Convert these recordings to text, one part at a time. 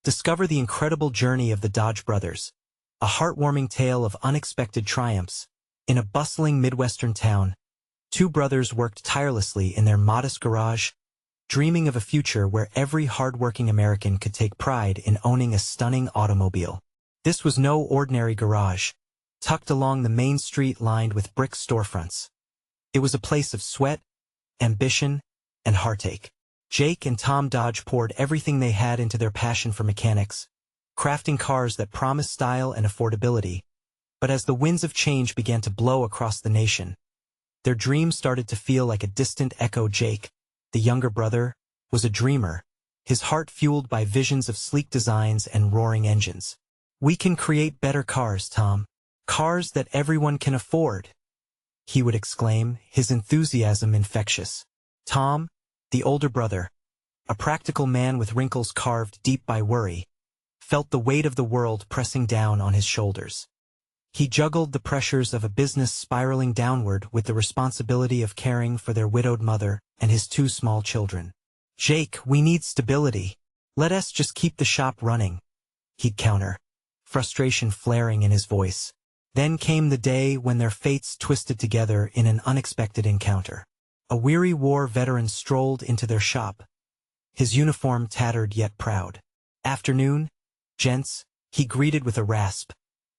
Discover the incredible journey of the Dodge brothers, a heartwarming tale of unexpected triumphs. In a bustling Midwestern town, two brothers worked tirelessly in their modest garage, dreaming of a future where every hardworking American could take pride in owning a stunning automobile. This was no ordinary garage, tucked along the main street lined with brick storefronts. It was a place of sweat, ambition, and heartache. Jake and Tom Dodge poured everything they had into their passion for mechanics, crafting cars that promised style and affordability. But as the winds of change began to blow across the nation, their dreams started to feel like a distant echo. Jake, the younger brother, was a dreamer, his heart fueled by visions of sleek designs and roaring engines. "We can create better cars, Tom. Cars that everyone can afford," he would exclaim, his enthusiasm infectious. Tom, the older brother, a practical man with wrinkles carved deep by worry, felt the weight of the world pressing down on his shoulders. He juggled the pressures of a business spiraling downward with the responsibility of caring for their widowed mother and his two small children. "Jake, we need stability. Let us just keep the shop running," he'd counter, frustration flaring in his voice. Then came the day when their fates twisted together in an unexpected encounter. A weary war veteran strolled into their shop, his uniform tattered yet proud. "Afternoon, gents," he greeted with a rasp,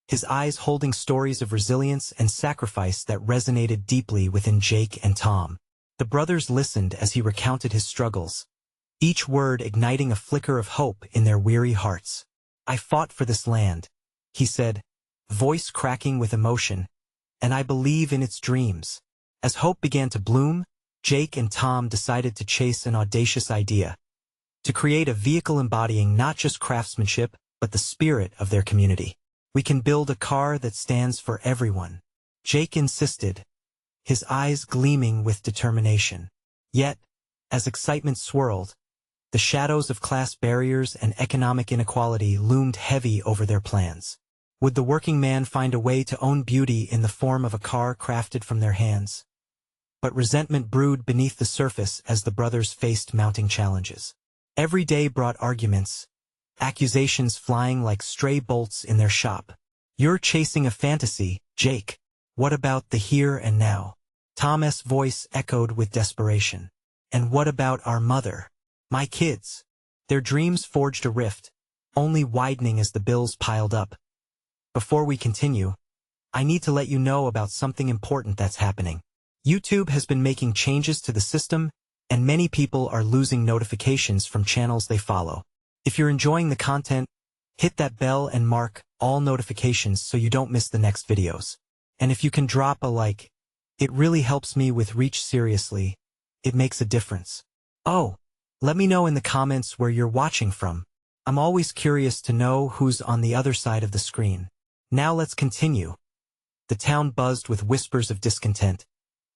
his eyes holding stories of resilience and sacrifice that resonated deeply within Jake and Tom. The brothers listened as he recounted his struggles, each word igniting a flicker of hope in their weary hearts. "I fought for this land," he said, voice cracking with emotion, "and I believe in its dreams." As hope began to bloom, Jake and Tom decided to chase an audacious idea, to create a vehicle embodying not just craftsmanship, but the spirit of their community. "We can build a car that stands for everyone," Jake insisted, his eyes gleaming with determination. Yet, as excitement swirled, the shadows of class barriers and economic inequality loomed heavy over their plans. Would the working man find a way to own beauty in the form of a car crafted from their hands? But resentment brewed beneath the surface as the brothers faced mounting challenges. Every day brought arguments, accusations flying like stray bolts in their shop. "You're chasing a fantasy, Jake. What about the here and now?" Tom's voice echoed with desperation. "And what about our mother? My kids?" Their dreams forged a rift, only widening as the bills piled up. "Before we continue, I need to let you know about something important that's happening. YouTube has been making changes to the system, and many people are losing notifications from channels they follow. If you're enjoying the content, hit that bell and mark all notifications so you don't miss the next videos. And if you can drop a like, it really helps me with reach. Seriously, it makes a difference. Oh, let me know in the comments where you're watching from. I'm always curious to know who's on the other side of the screen. Now let's continue. The town buzzed with whispers of discontent,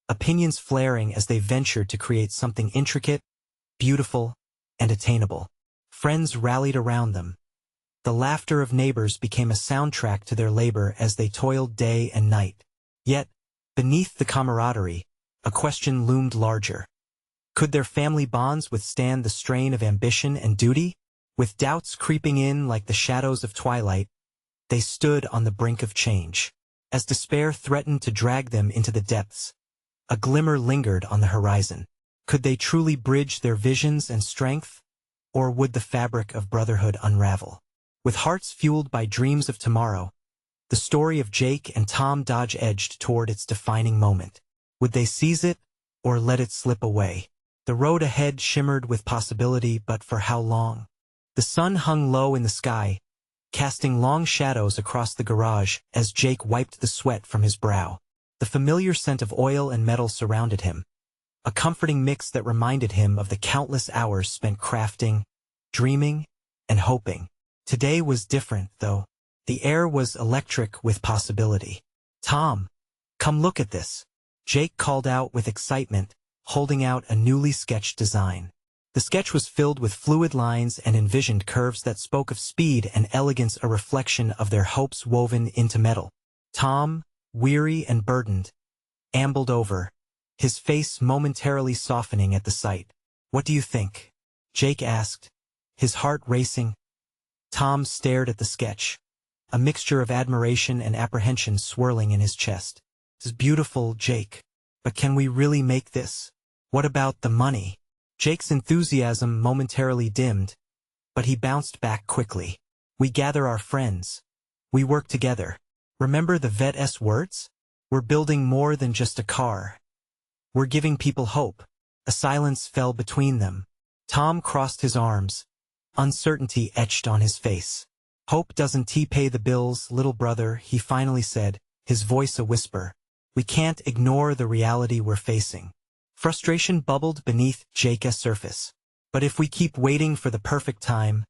opinions flaring as they ventured to create something intricate, beautiful, and attainable. Friends rallied around them. The laughter of neighbors became a soundtrack to their labor as they toiled day and night. Yet, beneath the camaraderie, a question loomed larger. Could their family bonds withstand the strain of ambition and duty? With doubts creeping in like the shadows of twilight, they stood on the brink of change. As despair threatened to drag them into the depths, a glimmer lingered on the horizon. Could they truly bridge their visions and strength, or would the fabric of brotherhood unravel? With hearts fueled by dreams of tomorrow, the story of Jake and Tom Dodge edged toward its defining moment. Would they seize it, or let it slip away? The road ahead shimmered with possibility, but for how long? The sun hung low in the sky, casting long shadows across the garage as Jake wiped the sweat from his brow. The familiar scent of oil and metal surrounded him, a comforting mix that reminded him of the countless hours spent crafting, dreaming, and hoping. Today was different, though. The air was electric with possibility. "Tom, come look at this," Jake called out with excitement, holding out a newly sketched design. The sketch was filled with fluid lines and envisioned curves that spoke of speed and elegance, a reflection of their hopes woven into metal. Tom, weary and burdened, ambled over, his face momentarily softening at the sight. "What do you think?" Jake asked, his heart racing. Tom stared at the sketch, a mixture of admiration and apprehension swirling in his chest. "This is beautiful, Jake. But can we really make this? What about the money?" Jake's enthusiasm momentarily dimmed, but he bounced back quickly. "We gather our friends. We work together. Remember the vet's words? We're building more than just a car. We're giving people hope." A silence fell between them. Tom crossed his arms, uncertainty etched on his face. "Hope doesn't pay the bills, little brother," he finally said, his voice a whisper. "We can't ignore the reality we're facing." Frustration bubbled beneath Jake's surface. "But if we keep waiting for the perfect time,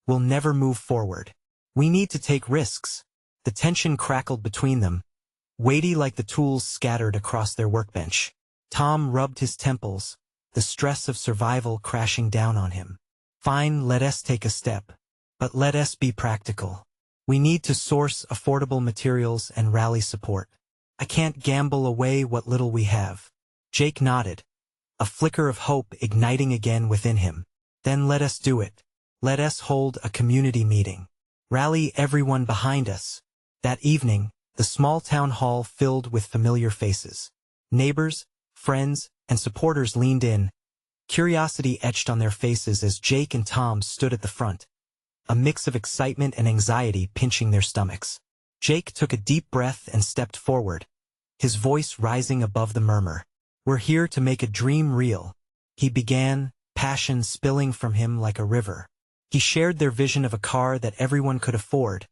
we'll never move forward. We need to take risks." The tension crackled between them, weighty like the tools scattered across their workbench. Tom rubbed his temples, the stress of survival crashing down on him. "Fine, let us take a step. But let us be practical. We need to source affordable materials and rally support. I can't gamble away what little we have." Jake nodded, a flicker of hope igniting again within him. "Then let us do it. Let us hold a community meeting. Rally everyone behind us." That evening, the small town hall filled with familiar faces. Neighbors, friends, and supporters leaned in, curiosity etched on their faces as Jake and Tom stood at the front, a mix of excitement and anxiety pinching their stomachs. Jake took a deep breath and stepped forward, his voice rising above the murmur. "We're here to make a dream real," he began, passion spilling from him like a river. He shared their vision of a car that everyone could afford,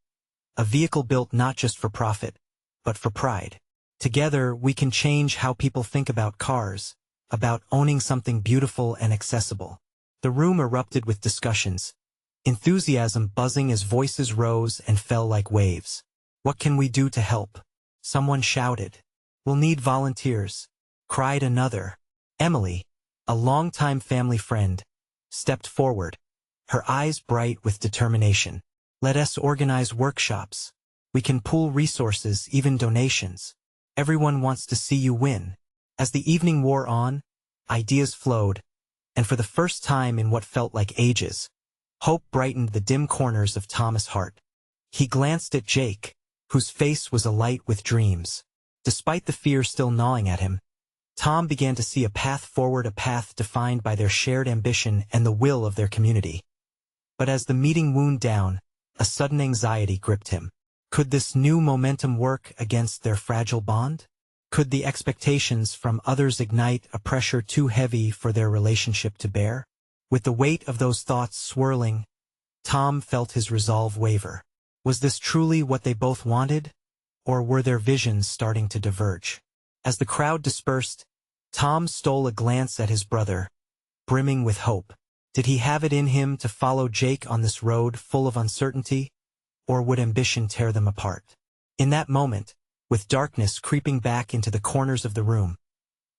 a vehicle built not just for profit, but for pride. "Together, we can change how people think about cars, about owning something beautiful and accessible." The room erupted with discussions, enthusiasm buzzing as voices rose and fell like waves. "What can we do to help?" someone shouted. "We'll need volunteers," cried another. Emily, a longtime family friend, stepped forward, her eyes bright with determination. "Let us organize workshops. We can pool resources, even donations. Everyone wants to see you win." As the evening wore on, ideas flowed, and for the first time in what felt like ages, hope brightened the dim corners of Tom's heart. He glanced at Jake, whose face was alight with dreams. Despite the fear still gnawing at him, Tom began to see a path forward, a path defined by their shared ambition and the will of their community. But as the meeting wound down, a sudden anxiety gripped him. Could this new momentum work against their fragile bond? Could the expectations from others ignite a pressure too heavy for their relationship to bear? With the weight of those thoughts swirling, Tom felt his resolve waver. Was this truly what they both wanted, or were their visions starting to diverge? As the crowd dispersed, Tom stole a glance at his brother, brimming with hope. Did he have it in him to follow Jake on this road full of uncertainty, or would ambition tear them apart? In that moment, with darkness creeping back into the corners of the room,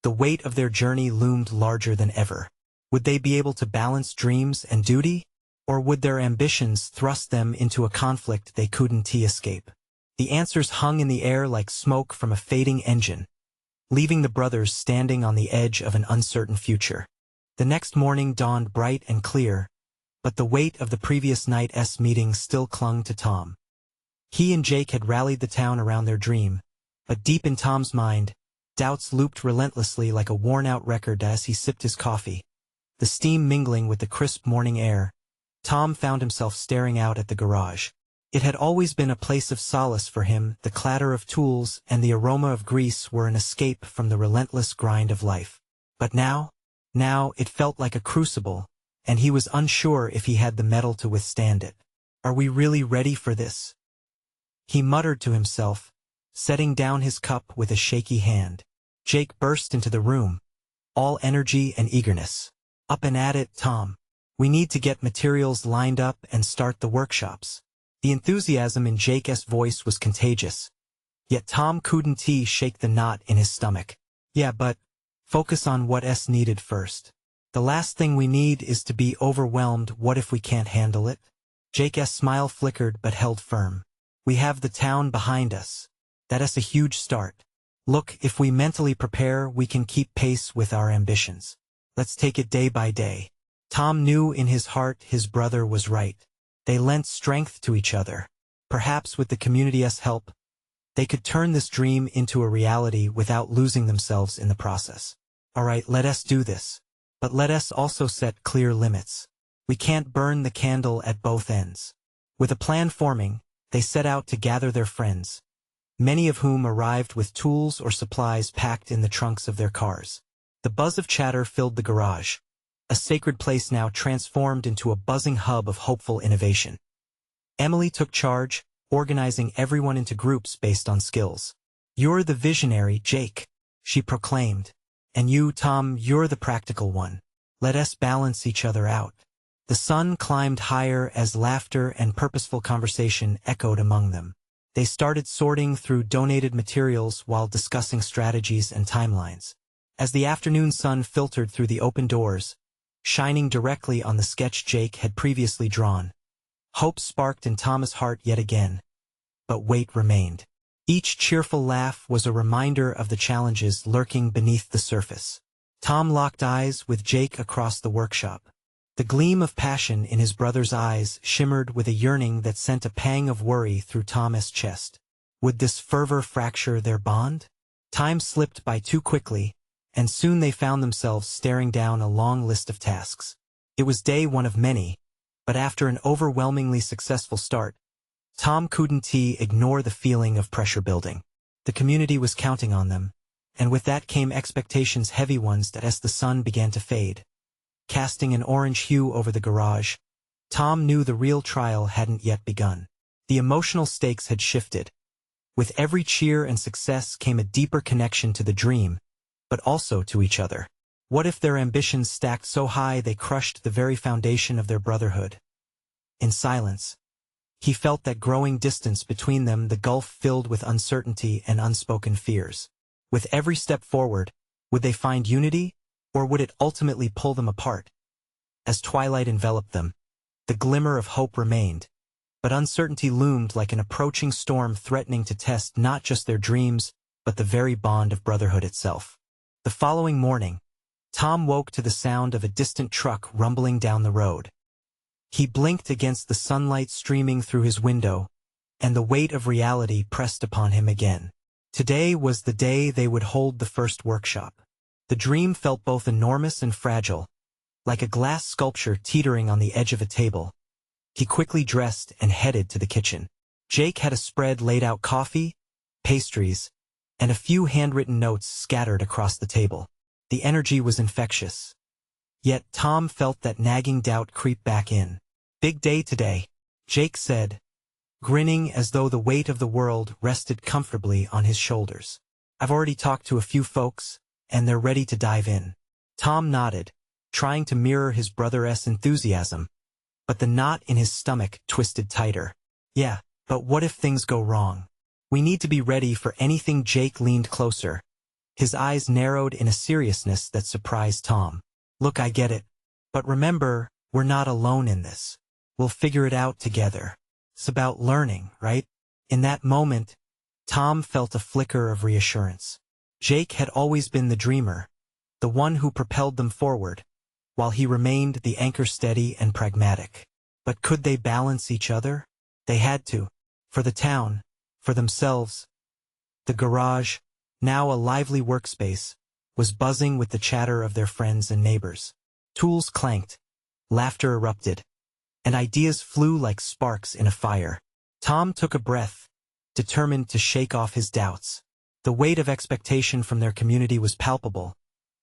the weight of their journey loomed larger than ever. Would they be able to balance dreams and duty, or would their ambitions thrust them into a conflict they couldn't escape? The answers hung in the air like smoke from a fading engine, leaving the brothers standing on the edge of an uncertain future. The next morning dawned bright and clear, but the weight of the previous night's meeting still clung to Tom. He and Jake had rallied the town around their dream, but deep in Tom's mind, doubts looped relentlessly like a worn-out record as he sipped his coffee. The steam mingling with the crisp morning air, Tom found himself staring out at the garage. It had always been a place of solace for him. The clatter of tools and the aroma of grease were an escape from the relentless grind of life. But now it felt like a crucible, and he was unsure if he had the mettle to withstand it. "Are we really ready for this?" he muttered to himself, setting down his cup with a shaky hand. Jake burst into the room, all energy and eagerness. "Up and at it, Tom. We need to get materials lined up and start the workshops." The enthusiasm in Jake's voice was contagious, yet Tom couldn't shake the knot in his stomach. "Yeah, but focus on what's needed first. The last thing we need is to be overwhelmed. What if we can't handle it?" Jake's smile flickered but held firm. "We have the town behind us. That's a huge start. Look, if we mentally prepare, we can keep pace with our ambitions. Let's take it day by day." Tom knew in his heart his brother was right. They lent strength to each other. Perhaps with the community's help, they could turn this dream into a reality without losing themselves in the process. Alright, let us do this. But let us also set clear limits. We can't burn the candle at both ends. With a plan forming, they set out to gather their friends, many of whom arrived with tools or supplies packed in the trunks of their cars. The buzz of chatter filled the garage, a sacred place now transformed into a buzzing hub of hopeful innovation. Emily took charge, organizing everyone into groups based on skills. "You're the visionary, Jake," she proclaimed. "And you, Tom, you're the practical one. Let us balance each other out." The sun climbed higher as laughter and purposeful conversation echoed among them. They started sorting through donated materials while discussing strategies and timelines. As the afternoon sun filtered through the open doors, shining directly on the sketch Jake had previously drawn, hope sparked in Tom's heart yet again. But weight remained. Each cheerful laugh was a reminder of the challenges lurking beneath the surface. Tom locked eyes with Jake across the workshop. The gleam of passion in his brother's eyes shimmered with a yearning that sent a pang of worry through Tom's chest. Would this fervor fracture their bond? Time slipped by too quickly, and soon they found themselves staring down a long list of tasks. It was day one of many, but after an overwhelmingly successful start, Tom couldn't ignore the feeling of pressure building. The community was counting on them, and with that came expectations, heavy ones, that as the sun began to fade, casting an orange hue over the garage, Tom knew the real trial hadn't yet begun. The emotional stakes had shifted. With every cheer and success came a deeper connection to the dream, but also to each other. What if their ambitions stacked so high they crushed the very foundation of their brotherhood? In silence, he felt that growing distance between them, the gulf filled with uncertainty and unspoken fears. With every step forward, would they find unity, or would it ultimately pull them apart? As twilight enveloped them, the glimmer of hope remained, but uncertainty loomed like an approaching storm, threatening to test not just their dreams, but the very bond of brotherhood itself. The following morning, Tom woke to the sound of a distant truck rumbling down the road. He blinked against the sunlight streaming through his window, and the weight of reality pressed upon him again. Today was the day they would hold the first workshop. The dream felt both enormous and fragile, like a glass sculpture teetering on the edge of a table. He quickly dressed and headed to the kitchen. Jake had a spread laid out: coffee, pastries, and a few handwritten notes scattered across the table. The energy was infectious. Yet Tom felt that nagging doubt creep back in. "Big day today," Jake said, grinning as though the weight of the world rested comfortably on his shoulders. "I've already talked to a few folks, and they're ready to dive in." Tom nodded, trying to mirror his brother's enthusiasm, but the knot in his stomach twisted tighter. "Yeah, but what if things go wrong? We need to be ready for anything." Jake leaned closer, his eyes narrowed in a seriousness that surprised Tom. "Look, I get it. But remember, we're not alone in this. We'll figure it out together. It's about learning, right?" In that moment, Tom felt a flicker of reassurance. Jake had always been the dreamer, the one who propelled them forward, while he remained the anchor, steady and pragmatic. But could they balance each other? They had to. For the town, for themselves. The garage, now a lively workspace, was buzzing with the chatter of their friends and neighbors. Tools clanked, laughter erupted, and ideas flew like sparks in a fire. Tom took a breath, determined to shake off his doubts. The weight of expectation from their community was palpable,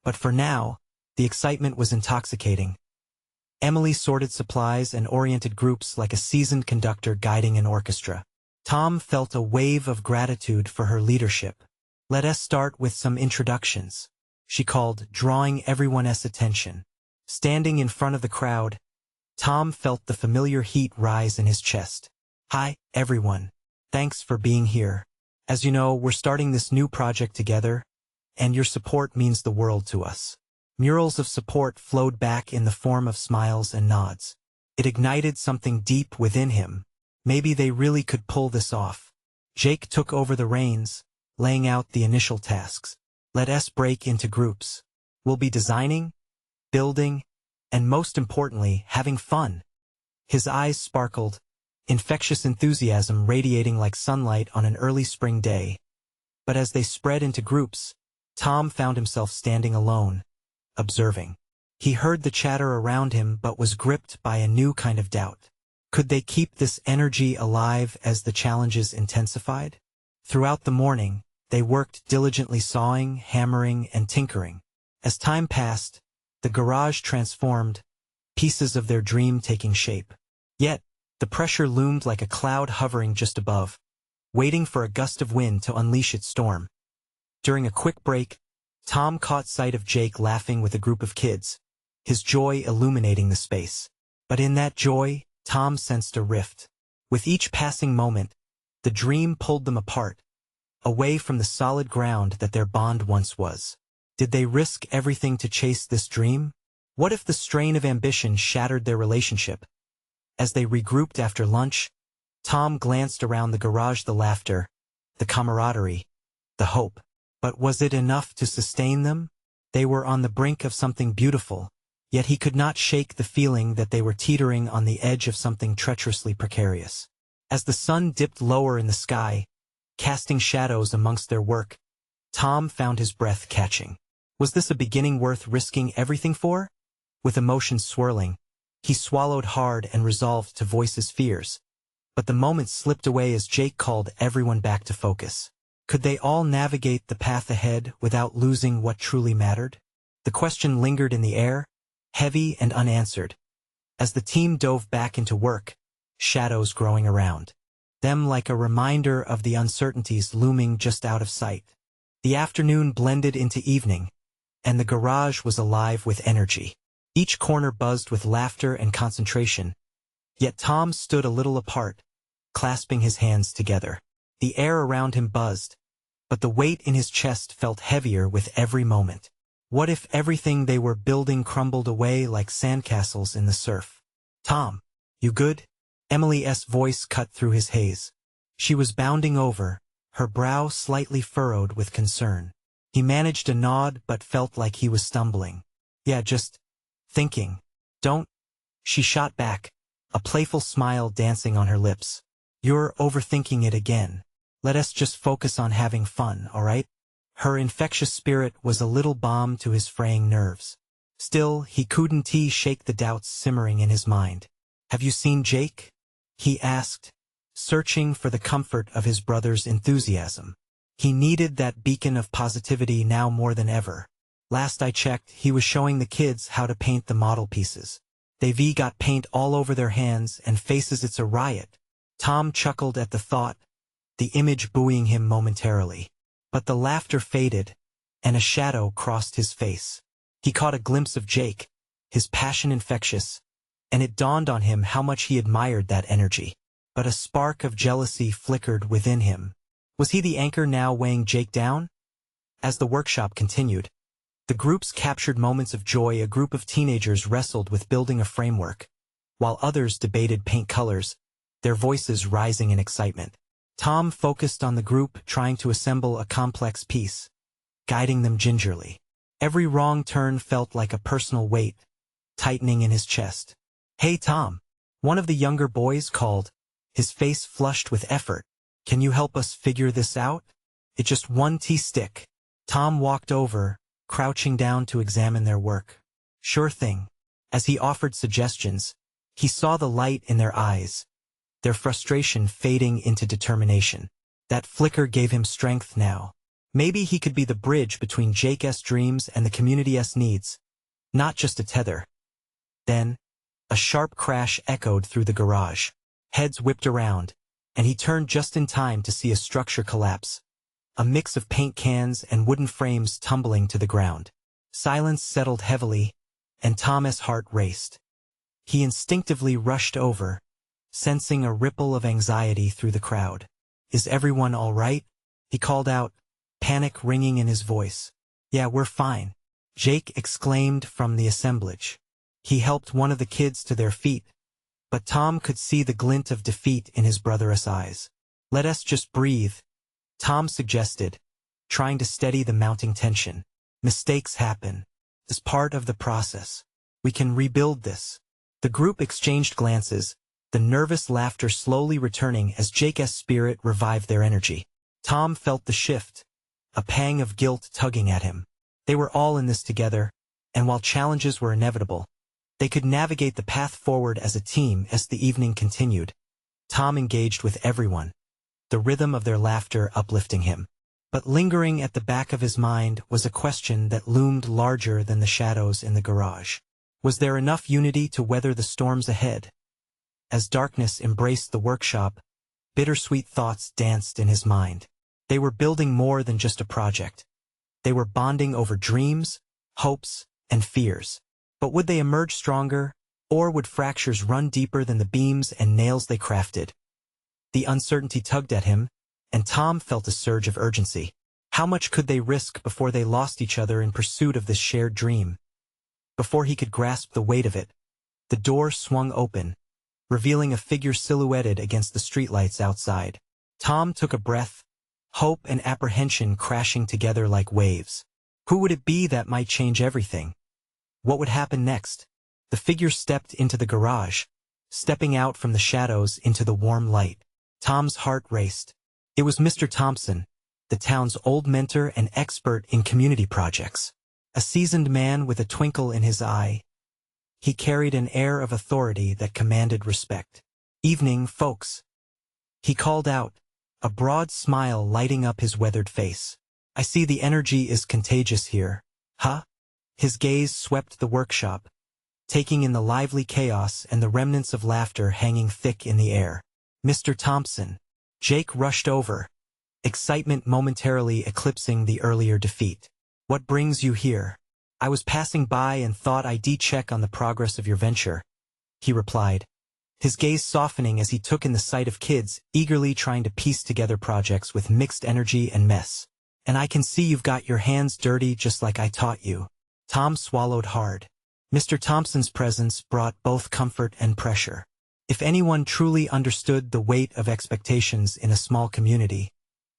but for now, the excitement was intoxicating. Emily sorted supplies and oriented groups like a seasoned conductor guiding an orchestra. Tom felt a wave of gratitude for her leadership. "Let us start with some introductions," she called, drawing everyone's attention. Standing in front of the crowd, Tom felt the familiar heat rise in his chest. "Hi, everyone. Thanks for being here. As you know, we're starting this new project together, and your support means the world to us." Murals of support flowed back in the form of smiles and nods. It ignited something deep within him. Maybe they really could pull this off. Jake took over the reins, laying out the initial tasks. "Let us break into groups. We'll be designing, building, and most importantly, having fun." His eyes sparkled, infectious enthusiasm radiating like sunlight on an early spring day. But as they spread into groups, Tom found himself standing alone, observing. He heard the chatter around him but was gripped by a new kind of doubt. Could they keep this energy alive as the challenges intensified? Throughout the morning, they worked diligently sawing, hammering, and tinkering. As time passed, the garage transformed, pieces of their dream taking shape. Yet, the pressure loomed like a cloud hovering just above, waiting for a gust of wind to unleash its storm. During a quick break, Tom caught sight of Jake laughing with a group of kids, his joy illuminating the space. But in that joy, Tom sensed a rift. With each passing moment, the dream pulled them apart, away from the solid ground that their bond once was. Did they risk everything to chase this dream? What if the strain of ambition shattered their relationship? As they regrouped after lunch, Tom glanced around the garage, the laughter, the camaraderie, the hope. But was it enough to sustain them? They were on the brink of something beautiful, yet he could not shake the feeling that they were teetering on the edge of something treacherously precarious. As the sun dipped lower in the sky, casting shadows amongst their work, Tom found his breath catching. Was this a beginning worth risking everything for? With emotions swirling, he swallowed hard and resolved to voice his fears. But the moments slipped away as Jake called everyone back to focus. Could they all navigate the path ahead without losing what truly mattered? The question lingered in the air, heavy and unanswered. As the team dove back into work, shadows growing around them like a reminder of the uncertainties looming just out of sight. The afternoon blended into evening, and the garage was alive with energy. Each corner buzzed with laughter and concentration. Yet Tom stood a little apart, clasping his hands together. The air around him buzzed, but the weight in his chest felt heavier with every moment. What if everything they were building crumbled away like sandcastles in the surf? Tom, you good? Emily's voice cut through his haze. She was bounding over, her brow slightly furrowed with concern. He managed a nod but felt like he was stumbling. Yeah, just thinking. Don't. She shot back, a playful smile dancing on her lips. You're overthinking it again. Let us just focus on having fun, all right? Her infectious spirit was a little balm to his fraying nerves. Still, he couldn't shake the doubts simmering in his mind. Have you seen Jake? He asked, searching for the comfort of his brother's enthusiasm. He needed that beacon of positivity now more than ever. Last I checked, he was showing the kids how to paint the model pieces. They've got paint all over their hands and faces. It's a riot. Tom chuckled at the thought, the image buoying him momentarily. But the laughter faded, and a shadow crossed his face. He caught a glimpse of Jake, his passion infectious, and it dawned on him how much he admired that energy. But a spark of jealousy flickered within him. Was he the anchor now weighing Jake down? As the workshop continued, the groups captured moments of joy. A group of teenagers wrestled with building a framework, while others debated paint colors, their voices rising in excitement. Tom focused on the group, trying to assemble a complex piece, guiding them gingerly. Every wrong turn felt like a personal weight, tightening in his chest. Hey Tom, one of the younger boys called, his face flushed with effort. Can you help us figure this out? It's just one T-stick. Tom walked over, crouching down to examine their work. Sure thing. As he offered suggestions, he saw the light in their eyes, their frustration fading into determination. That flicker gave him strength now. Maybe he could be the bridge between Jake's dreams and the community's needs, not just a tether. Then, a sharp crash echoed through the garage. Heads whipped around, and he turned just in time to see a structure collapse, a mix of paint cans and wooden frames tumbling to the ground. Silence settled heavily, and Tom's heart raced. He instinctively rushed over, sensing a ripple of anxiety through the crowd. Is everyone all right? He called out, panic ringing in his voice. Yeah, we're fine, Jake exclaimed from the assemblage. He helped one of the kids to their feet, but Tom could see the glint of defeat in his brother's eyes. Let us just breathe, Tom suggested, trying to steady the mounting tension. Mistakes happen. As part of the process. We can rebuild this. The group exchanged glances, the nervous laughter slowly returning as Jake's spirit revived their energy. Tom felt the shift, a pang of guilt tugging at him. They were all in this together, and while challenges were inevitable, they could navigate the path forward as a team. As the evening continued, Tom engaged with everyone, the rhythm of their laughter uplifting him. But lingering at the back of his mind was a question that loomed larger than the shadows in the garage. Was there enough unity to weather the storms ahead? As darkness embraced the workshop, bittersweet thoughts danced in his mind. They were building more than just a project. They were bonding over dreams, hopes, and fears. But would they emerge stronger, or would fractures run deeper than the beams and nails they crafted? The uncertainty tugged at him, and Tom felt a surge of urgency. How much could they risk before they lost each other in pursuit of this shared dream? Before he could grasp the weight of it, the door swung open, revealing a figure silhouetted against the streetlights outside. Tom took a breath, hope and apprehension crashing together like waves. Who would it be that might change everything? What would happen next? The figure stepped into the garage, stepping out from the shadows into the warm light. Tom's heart raced. It was Mr. Thompson, the town's old mentor and expert in community projects. A seasoned man with a twinkle in his eye, he carried an air of authority that commanded respect. "Evening, folks," he called out, a broad smile lighting up his weathered face. "I see the energy is contagious here, huh?" His gaze swept the workshop, taking in the lively chaos and the remnants of laughter hanging thick in the air. "Mr. Thompson." Jake rushed over, excitement momentarily eclipsing the earlier defeat. "What brings you here?" "I was passing by and thought I'd check on the progress of your venture," he replied, his gaze softening as he took in the sight of kids eagerly trying to piece together projects with mixed energy and mess. "And I can see you've got your hands dirty just like I taught you." Tom swallowed hard. Mr. Thompson's presence brought both comfort and pressure. If anyone truly understood the weight of expectations in a small community,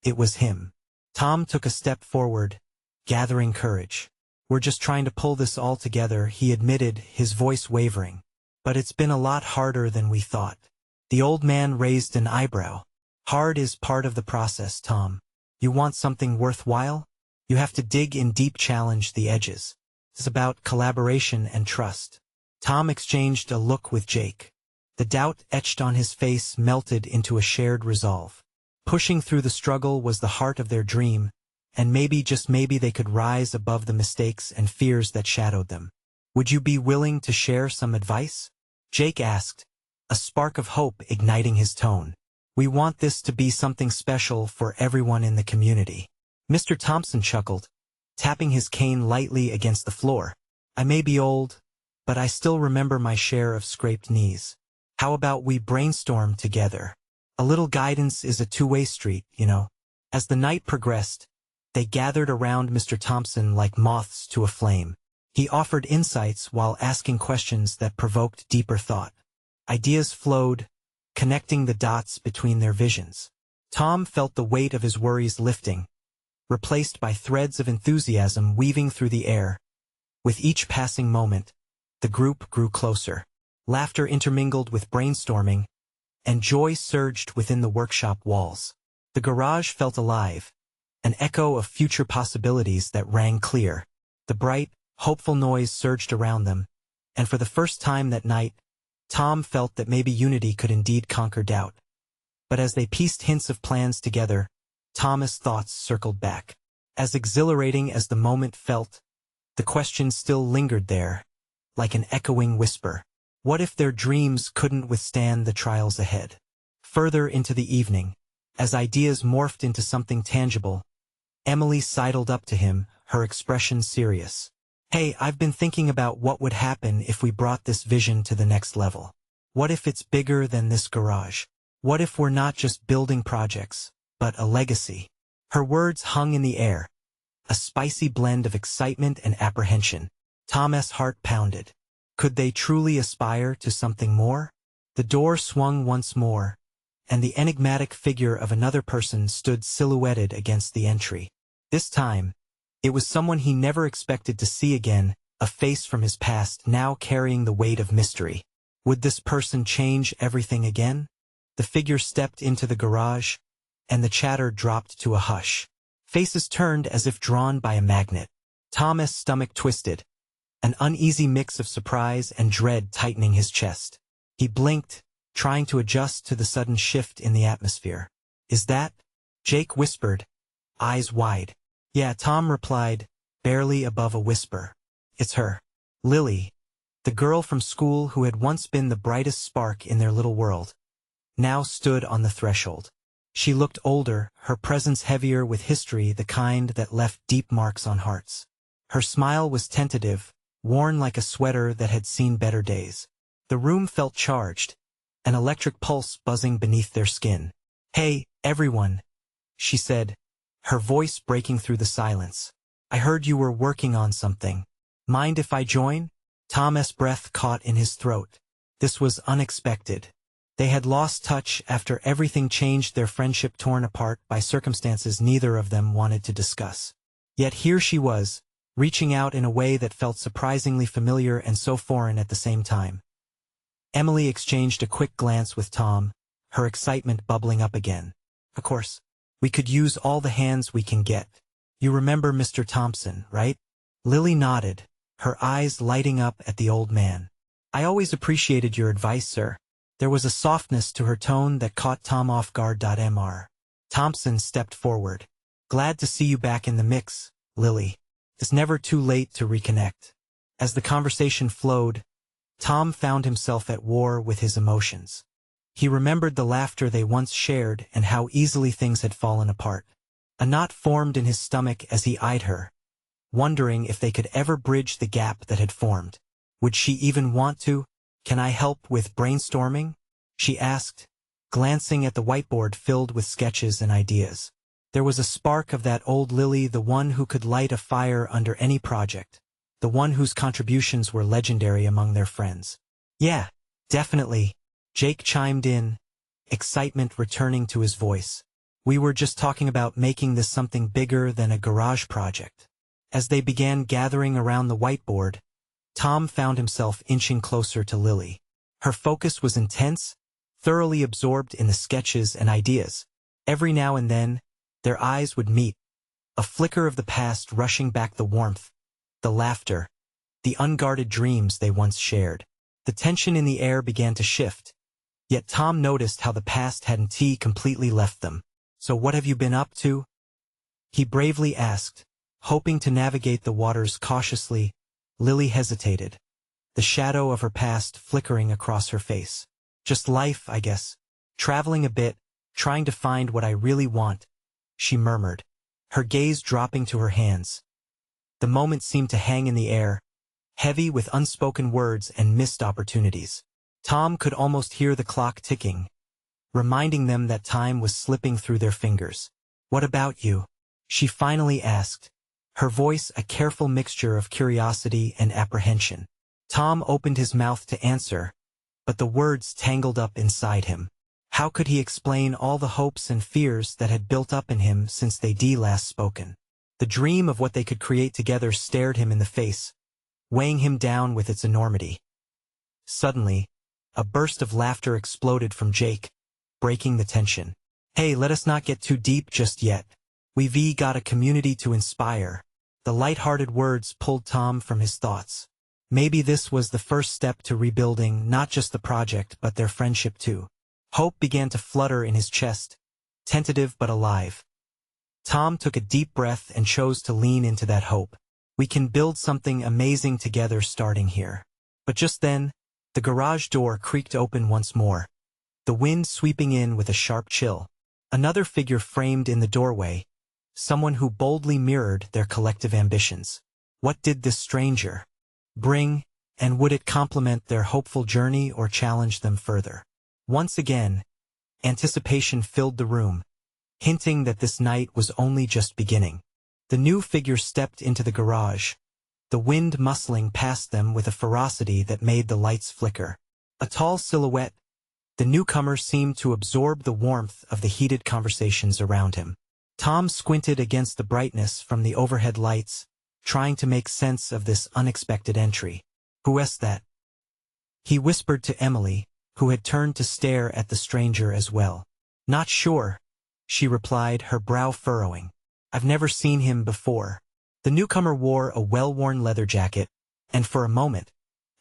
it was him. Tom took a step forward, gathering courage. "We're just trying to pull this all together," he admitted, his voice wavering. "But it's been a lot harder than we thought." The old man raised an eyebrow. "Hard is part of the process, Tom. You want something worthwhile? You have to dig in deep, challenge the edges. It's about collaboration and trust." Tom exchanged a look with Jake. The doubt etched on his face melted into a shared resolve. Pushing through the struggle was the heart of their dream, and maybe, just maybe, they could rise above the mistakes and fears that shadowed them. "Would you be willing to share some advice?" Jake asked, a spark of hope igniting his tone. "We want this to be something special for everyone in the community." Mr. Thompson chuckled, tapping his cane lightly against the floor. "I may be old, but I still remember my share of scraped knees. How about we brainstorm together? A little guidance is a two-way street, you know." As the night progressed, they gathered around Mr. Thompson like moths to a flame. He offered insights while asking questions that provoked deeper thought. Ideas flowed, connecting the dots between their visions. Tom felt the weight of his worries lifting, replaced by threads of enthusiasm weaving through the air. With each passing moment, the group grew closer. Laughter intermingled with brainstorming, and joy surged within the workshop walls. The garage felt alive, an echo of future possibilities that rang clear. The bright, hopeful noise surged around them, and for the first time that night, Tom felt that maybe unity could indeed conquer doubt. But as they pieced hints of plans together, Thomas' thoughts circled back. As exhilarating as the moment felt, the question still lingered there, like an echoing whisper. What if their dreams couldn't withstand the trials ahead? Further into the evening, as ideas morphed into something tangible, Emily sidled up to him, her expression serious. "Hey, I've been thinking about what would happen if we brought this vision to the next level. What if it's bigger than this garage? What if we're not just building projects, but a legacy?" Her words hung in the air, a spicy blend of excitement and apprehension. Tom's heart pounded. Could they truly aspire to something more? The door swung once more, and the enigmatic figure of another person stood silhouetted against the entry. This time, it was someone he never expected to see again, a face from his past now carrying the weight of mystery. Would this person change everything again? The figure stepped into the garage, and the chatter dropped to a hush. Faces turned as if drawn by a magnet. Tom's stomach twisted, an uneasy mix of surprise and dread tightening his chest. He blinked, trying to adjust to the sudden shift in the atmosphere. "Is that?" Jake whispered, eyes wide. "Yeah," Tom replied, barely above a whisper. "It's her. Lily, the girl from school who had once been the brightest spark in their little world, now stood on the threshold. She looked older, her presence heavier with history, the kind that left deep marks on hearts. Her smile was tentative, worn like a sweater that had seen better days. The room felt charged, an electric pulse buzzing beneath their skin. "Hey, everyone," she said, her voice breaking through the silence. "I heard you were working on something. Mind if I join?" Tom's breath caught in his throat. This was unexpected. They had lost touch after everything changed, their friendship torn apart by circumstances neither of them wanted to discuss. Yet here she was, reaching out in a way that felt surprisingly familiar and so foreign at the same time. Emily exchanged a quick glance with Tom, her excitement bubbling up again. "Of course. We could use all the hands we can get. You remember Mr. Thompson, right?" Lily nodded, her eyes lighting up at the old man. "I always appreciated your advice, sir." There was a softness to her tone that caught Tom off guard. Mr. Thompson stepped forward. "Glad to see you back in the mix, Lily. It's never too late to reconnect." As the conversation flowed, Tom found himself at war with his emotions. He remembered the laughter they once shared and how easily things had fallen apart. A knot formed in his stomach as he eyed her, wondering if they could ever bridge the gap that had formed. Would she even want to? "Can I help with brainstorming?" she asked, glancing at the whiteboard filled with sketches and ideas. There was a spark of that old Lily, the one who could light a fire under any project, the one whose contributions were legendary among their friends. "Yeah, definitely," Jake chimed in, excitement returning to his voice. "We were just talking about making this something bigger than a garage project." As they began gathering around the whiteboard, Tom found himself inching closer to Lily. Her focus was intense, thoroughly absorbed in the sketches and ideas. Every now and then, their eyes would meet, a flicker of the past rushing back, the warmth, the laughter, the unguarded dreams they once shared. The tension in the air began to shift, yet Tom noticed how the past hadn't completely left them. "So what have you been up to?" he bravely asked, hoping to navigate the waters cautiously. Lily hesitated, the shadow of her past flickering across her face. "Just life, I guess. Traveling a bit, trying to find what I really want," she murmured, her gaze dropping to her hands. The moment seemed to hang in the air, heavy with unspoken words and missed opportunities. Tom could almost hear the clock ticking, reminding them that time was slipping through their fingers. "What about you?" she finally asked, her voice a careful mixture of curiosity and apprehension. Tom opened his mouth to answer, but the words tangled up inside him. How could he explain all the hopes and fears that had built up in him since they'd last spoken? The dream of what they could create together stared him in the face, weighing him down with its enormity. Suddenly, a burst of laughter exploded from Jake, breaking the tension. "Hey, let us not get too deep just yet. We've got a community to inspire." The light-hearted words pulled Tom from his thoughts. Maybe this was the first step to rebuilding not just the project but their friendship too. Hope began to flutter in his chest, tentative but alive. Tom took a deep breath and chose to lean into that hope. "We can build something amazing together starting here." But just then, the garage door creaked open once more, the wind sweeping in with a sharp chill. Another figure framed in the doorway, someone who boldly mirrored their collective ambitions. What did this stranger bring, and would it complement their hopeful journey or challenge them further? Once again, anticipation filled the room, hinting that this night was only just beginning. The new figure stepped into the garage, the wind muscling past them with a ferocity that made the lights flicker. A tall silhouette, the newcomer seemed to absorb the warmth of the heated conversations around him. Tom squinted against the brightness from the overhead lights, trying to make sense of this unexpected entry. "Who is that?" He whispered to Emily, who had turned to stare at the stranger as well. Not sure, she replied, her brow furrowing. I've never seen him before. The newcomer wore a well-worn leather jacket, and for a moment,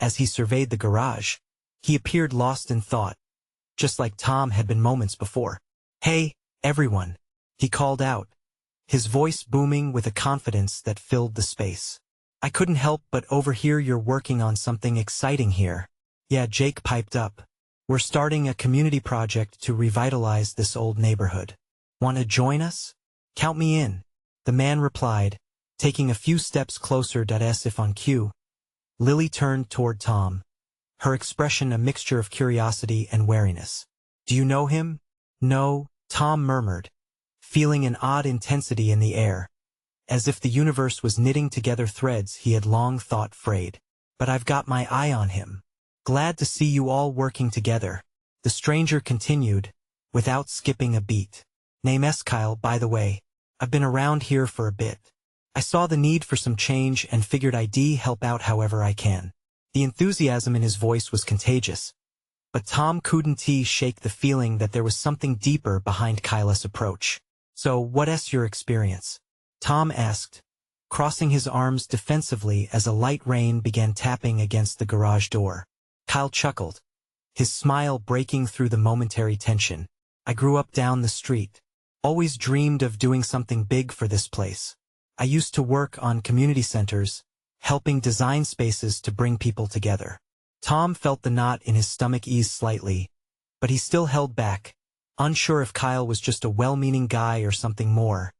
as he surveyed the garage, he appeared lost in thought, just like Tom had been moments before. Hey, everyone, he called out, his voice booming with a confidence that filled the space. I couldn't help but overhear you're working on something exciting here. Yeah, Jake piped up. We're starting a community project to revitalize this old neighborhood. Want to join us? Count me in, the man replied, taking a few steps closer as if on cue. Lily turned toward Tom, her expression a mixture of curiosity and wariness. Do you know him? No, Tom murmured, feeling an odd intensity in the air, as if the universe was knitting together threads he had long thought frayed. But I've got my eye on him. Glad to see you all working together, the stranger continued, without skipping a beat. Name's Kyle, by the way. I've been around here for a bit. I saw the need for some change and figured I'd help out however I can. The enthusiasm in his voice was contagious, but Tom couldn't shake the feeling that there was something deeper behind Kyle's approach. So, what's your experience? Tom asked, crossing his arms defensively as a light rain began tapping against the garage door. Kyle chuckled, his smile breaking through the momentary tension. I grew up down the street. Always dreamed of doing something big for this place. I used to work on community centers, helping design spaces to bring people together. Tom felt the knot in his stomach ease slightly, but he still held back, unsure if Kyle was just a well-meaning guy or something more.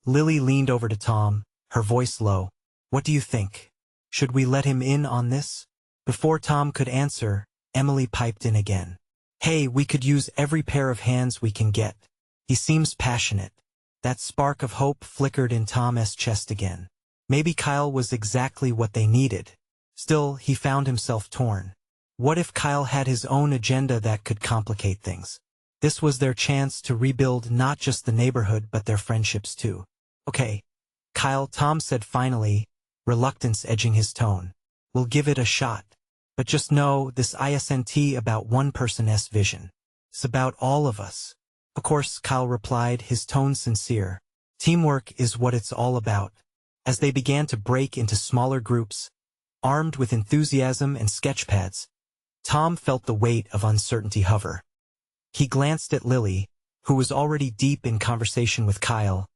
Lily leaned over to Tom, her voice low. What do you think? Should we let him in on this? Before Tom could answer, Emily piped in again. Hey, we could use every pair of hands we can get. He seems passionate. That spark of hope flickered in Tom's chest again. Maybe Kyle was exactly what they needed. Still, he found himself torn. What if Kyle had his own agenda that could complicate things? This was their chance to rebuild not just the neighborhood but their friendships too. Okay, Kyle, Tom said finally, reluctance edging his tone. We'll give it a shot. But just know this isn't about one person's vision. It's about all of us. Of course, Kyle replied, his tone sincere. Teamwork is what it's all about. As they began to break into smaller groups, armed with enthusiasm and sketchpads, Tom felt the weight of uncertainty hover. He glanced at Lily, who was already deep in conversation with Kyle,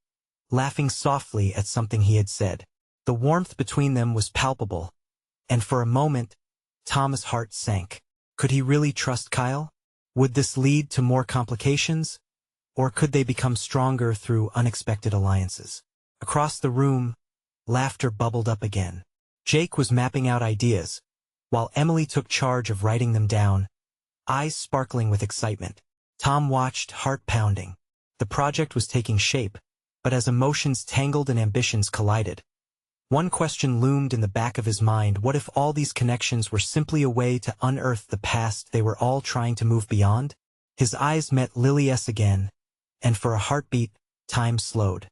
laughing softly at something he had said. The warmth between them was palpable, and for a moment, Tom's heart sank. Could he really trust Kyle? Would this lead to more complications? Or could they become stronger through unexpected alliances? Across the room, laughter bubbled up again. Jake was mapping out ideas, while Emily took charge of writing them down, eyes sparkling with excitement. Tom watched, heart pounding. The project was taking shape, but as emotions tangled and ambitions collided, one question loomed in the back of his mind. What if all these connections were simply a way to unearth the past they were all trying to move beyond? His eyes met Lily's again, and for a heartbeat, time slowed.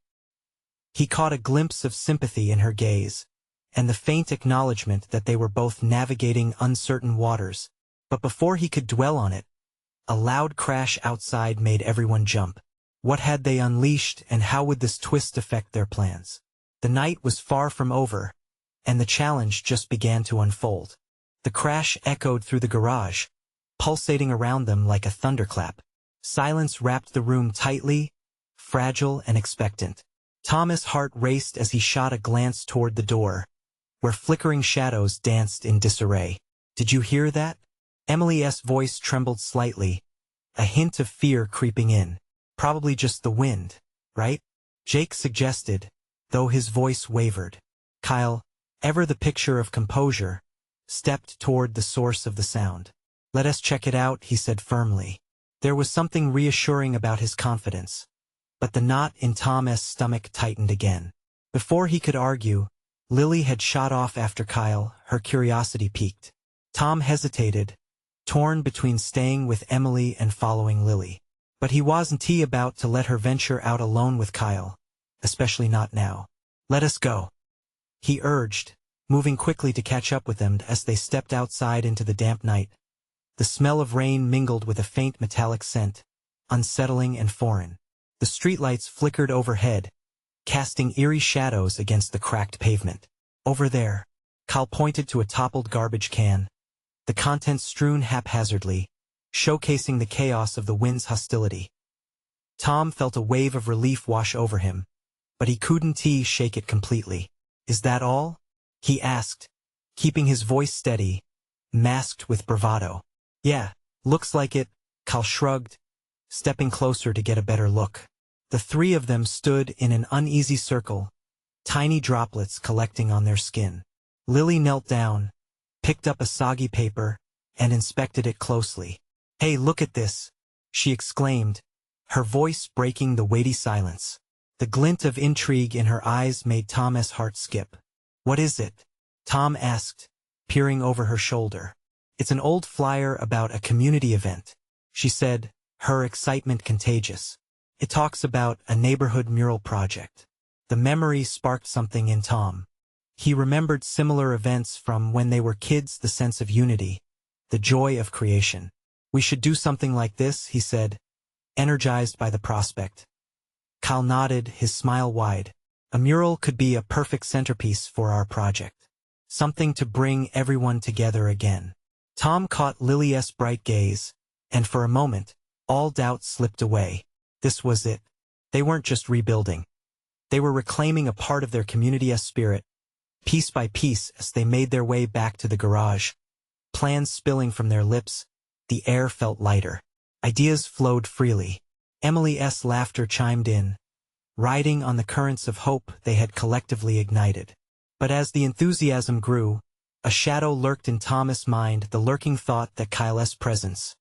He caught a glimpse of sympathy in her gaze, and the faint acknowledgement that they were both navigating uncertain waters. But before he could dwell on it, a loud crash outside made everyone jump. What had they unleashed, and how would this twist affect their plans? The night was far from over, and the challenge just began to unfold. The crash echoed through the garage, pulsating around them like a thunderclap. Silence wrapped the room tightly, fragile and expectant. Tom's heart raced as he shot a glance toward the door, where flickering shadows danced in disarray. Did you hear that? Emily's voice trembled slightly, a hint of fear creeping in. Probably just the wind, right? Jake suggested, though his voice wavered. Kyle, ever the picture of composure, stepped toward the source of the sound. Let us check it out, he said firmly. There was something reassuring about his confidence, but the knot in Tom's stomach tightened again. Before he could argue, Lily had shot off after Kyle, her curiosity piqued. Tom hesitated, torn between staying with Emily and following Lily. But he wasn't about to let her venture out alone with Kyle, especially not now. Let us go, he urged, moving quickly to catch up with them as they stepped outside into the damp night. The smell of rain mingled with a faint metallic scent, unsettling and foreign. The streetlights flickered overhead, casting eerie shadows against the cracked pavement. Over there, Kyle pointed to a toppled garbage can, the contents strewn haphazardly, showcasing the chaos of the wind's hostility. Tom felt a wave of relief wash over him, but he couldn't shake it completely. "Is that all?" he asked, keeping his voice steady, masked with bravado. "Yeah, looks like it," Kyle shrugged, stepping closer to get a better look. The three of them stood in an uneasy circle, tiny droplets collecting on their skin. Lily knelt down, picked up a soggy paper, and inspected it closely. "Hey, look at this," she exclaimed, her voice breaking the weighty silence. The glint of intrigue in her eyes made Tom's heart skip. "What is it?" Tom asked, peering over her shoulder. "It's an old flyer about a community event," she said, her excitement contagious. "It talks about a neighborhood mural project." The memory sparked something in Tom. He remembered similar events from when they were kids, the sense of unity, the joy of creation. "We should do something like this," he said, energized by the prospect. Kyle nodded, his smile wide. "A mural could be a perfect centerpiece for our project. Something to bring everyone together again." Tom caught Lily's bright gaze, and for a moment, all doubt slipped away. This was it. They weren't just rebuilding. They were reclaiming a part of their community's spirit, piece by piece as they made their way back to the garage. Plans spilling from their lips, the air felt lighter. Ideas flowed freely. Emily's laughter chimed in, riding on the currents of hope they had collectively ignited. But as the enthusiasm grew, a shadow lurked in Tom's mind, the lurking thought that Kyle's presence,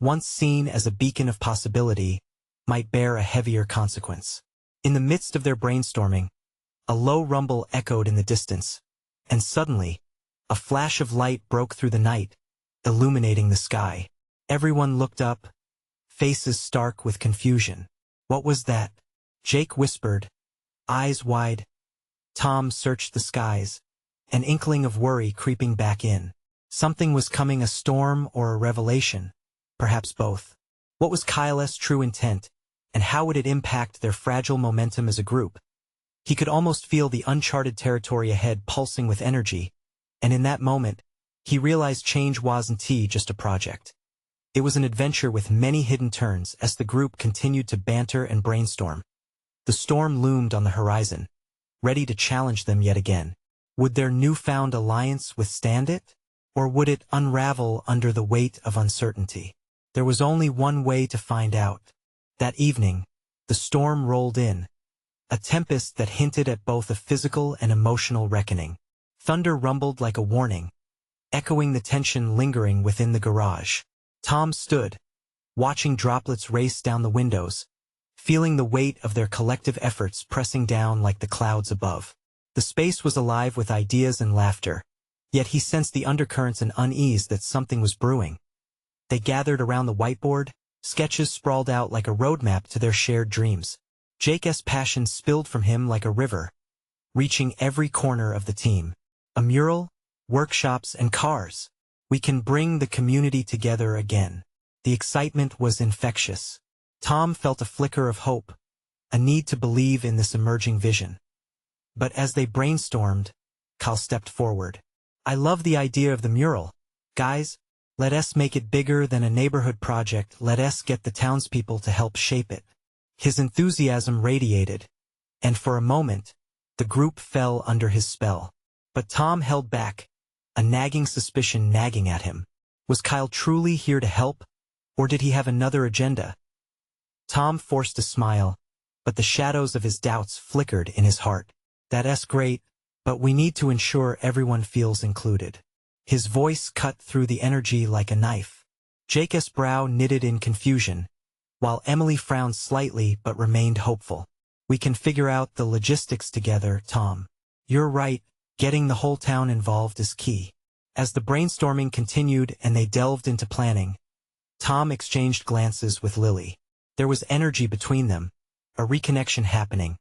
once seen as a beacon of possibility, might bear a heavier consequence. In the midst of their brainstorming, a low rumble echoed in the distance, and suddenly, a flash of light broke through the night, illuminating the sky. Everyone looked up, faces stark with confusion. "What was that?" Jake whispered, eyes wide. Tom searched the skies, an inkling of worry creeping back in. Something was coming, a storm or a revelation, perhaps both. What was Kyle's true intent, and how would it impact their fragile momentum as a group? He could almost feel the uncharted territory ahead pulsing with energy, and in that moment, he realized change wasn't just a project. It was an adventure with many hidden turns as the group continued to banter and brainstorm. The storm loomed on the horizon, ready to challenge them yet again. Would their newfound alliance withstand it? Or would it unravel under the weight of uncertainty? There was only one way to find out. That evening, the storm rolled in, a tempest that hinted at both a physical and emotional reckoning. Thunder rumbled like a warning, echoing the tension lingering within the garage. Tom stood, watching droplets race down the windows, feeling the weight of their collective efforts pressing down like the clouds above. The space was alive with ideas and laughter, yet he sensed the undercurrents and unease that something was brewing. They gathered around the whiteboard, sketches sprawled out like a roadmap to their shared dreams. Jake's passion spilled from him like a river, reaching every corner of the team. A mural, workshops, and cars. We can bring the community together again. The excitement was infectious. Tom felt a flicker of hope, a need to believe in this emerging vision. But as they brainstormed, Kyle stepped forward. "I love the idea of the mural. Guys, let us make it bigger than a neighborhood project. Let us get the townspeople to help shape it." His enthusiasm radiated, and for a moment, the group fell under his spell. But Tom held back, a nagging suspicion nagging at him. Was Kyle truly here to help, or did he have another agenda? Tom forced a smile, but the shadows of his doubts flickered in his heart. "That's great, but we need to ensure everyone feels included." His voice cut through the energy like a knife. Jake's brow knitted in confusion, while Emily frowned slightly but remained hopeful. "We can figure out the logistics together, Tom. You're right, getting the whole town involved is key." As the brainstorming continued and they delved into planning, Tom exchanged glances with Lily. There was energy between them, a reconnection happening.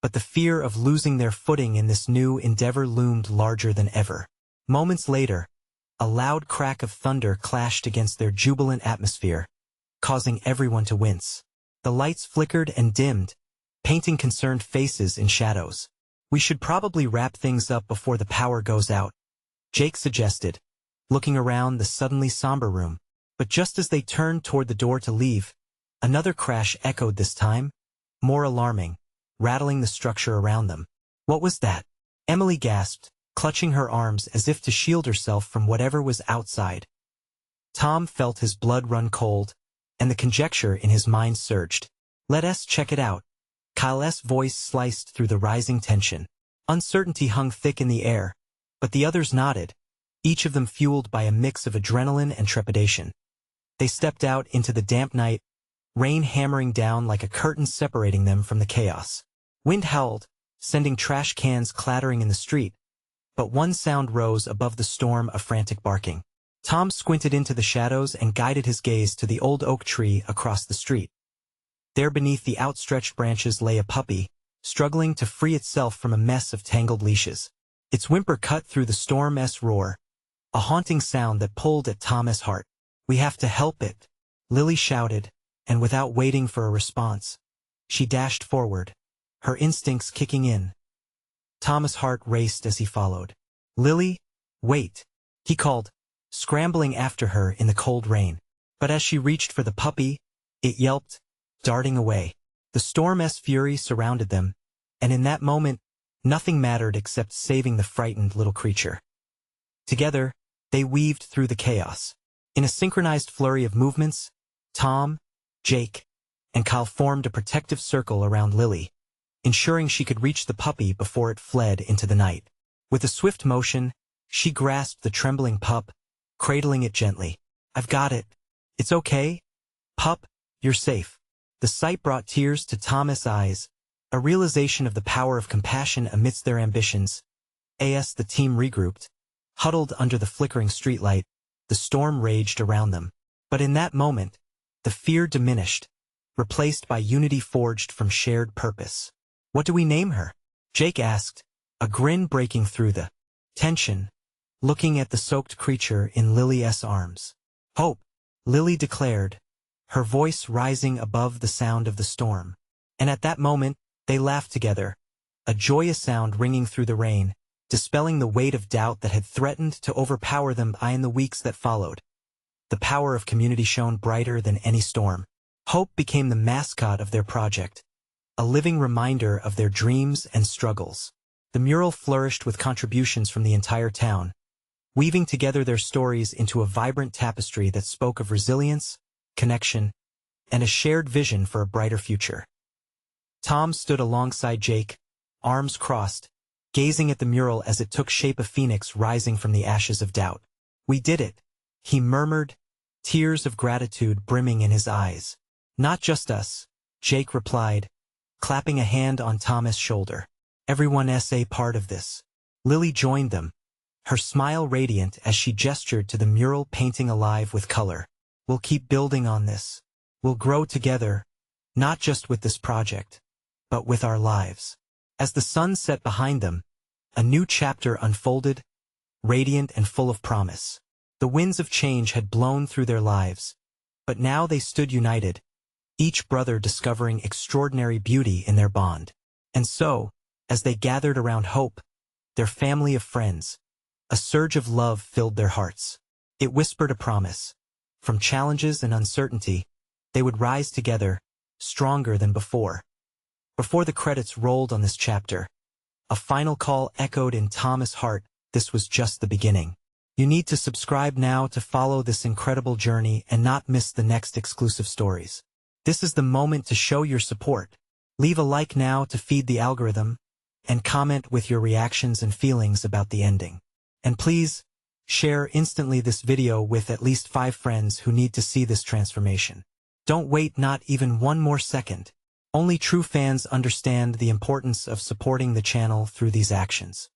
but the fear of losing their footing in this new endeavor loomed larger than ever. Moments later, a loud crack of thunder clashed against their jubilant atmosphere, causing everyone to wince. The lights flickered and dimmed, painting concerned faces in shadows. "We should probably wrap things up before the power goes out," Jake suggested, looking around the suddenly somber room. But just as they turned toward the door to leave, another crash echoed this time, more alarming, rattling the structure around them. "What was that?" Emily gasped, clutching her arms as if to shield herself from whatever was outside. Tom felt his blood run cold, and the conjecture in his mind surged. "Let us check it out." Kyle's voice sliced through the rising tension. Uncertainty hung thick in the air, but the others nodded, each of them fueled by a mix of adrenaline and trepidation. They stepped out into the damp night, rain hammering down like a curtain separating them from the chaos. Wind howled, sending trash cans clattering in the street, but one sound rose above the storm of frantic barking. Tom squinted into the shadows and guided his gaze to the old oak tree across the street. There beneath the outstretched branches lay a puppy, struggling to free itself from a mess of tangled leashes. Its whimper cut through the storm's roar, a haunting sound that pulled at Tom's heart. "We have to help it," Lily shouted, and without waiting for a response, she dashed forward, her instincts kicking in. Tom's heart raced as he followed. "Lily, wait," he called, scrambling after her in the cold rain. But as she reached for the puppy, it yelped, darting away. The storm's fury surrounded them, and in that moment, nothing mattered except saving the frightened little creature. Together, they weaved through the chaos. In a synchronized flurry of movements, Tom, Jake, and Kyle formed a protective circle around Lily, ensuring she could reach the puppy before it fled into the night. With a swift motion, she grasped the trembling pup, cradling it gently. "I've got it. It's okay. Pup, you're safe." The sight brought tears to Tom's eyes, a realization of the power of compassion amidst their ambitions. As the team regrouped, huddled under the flickering streetlight, the storm raged around them. But in that moment, the fear diminished, replaced by unity forged from shared purpose. "What do we name her?" Jake asked, a grin breaking through the tension, looking at the soaked creature in Lily's arms. "Hope," Lily declared, her voice rising above the sound of the storm. And at that moment, they laughed together, a joyous sound ringing through the rain, dispelling the weight of doubt that had threatened to overpower them in the weeks that followed. The power of community shone brighter than any storm. Hope became the mascot of their project, a living reminder of their dreams and struggles. The mural flourished with contributions from the entire town, weaving together their stories into a vibrant tapestry that spoke of resilience, connection, and a shared vision for a brighter future. Tom stood alongside Jake, arms crossed, gazing at the mural as it took shape, a phoenix rising from the ashes of doubt. "We did it," he murmured, tears of gratitude brimming in his eyes. "Not just us," Jake replied, clapping a hand on Tom's shoulder. "Everyone's a part of this." Lily joined them, her smile radiant as she gestured to the mural painting alive with color. "We'll keep building on this. We'll grow together, not just with this project, but with our lives." As the sun set behind them, a new chapter unfolded, radiant and full of promise. The winds of change had blown through their lives, but now they stood united, each brother discovering extraordinary beauty in their bond. And so, as they gathered around Hope, their family of friends, a surge of love filled their hearts. It whispered a promise. From challenges and uncertainty, they would rise together, stronger than before. Before the credits rolled on this chapter, a final call echoed in Tom's heart. This was just the beginning. You need to subscribe now to follow this incredible journey and not miss the next exclusive stories. This is the moment to show your support. Leave a like now to feed the algorithm, and comment with your reactions and feelings about the ending. And please, share instantly this video with at least 5 friends who need to see this transformation. Don't wait not even one more second. Only true fans understand the importance of supporting the channel through these actions.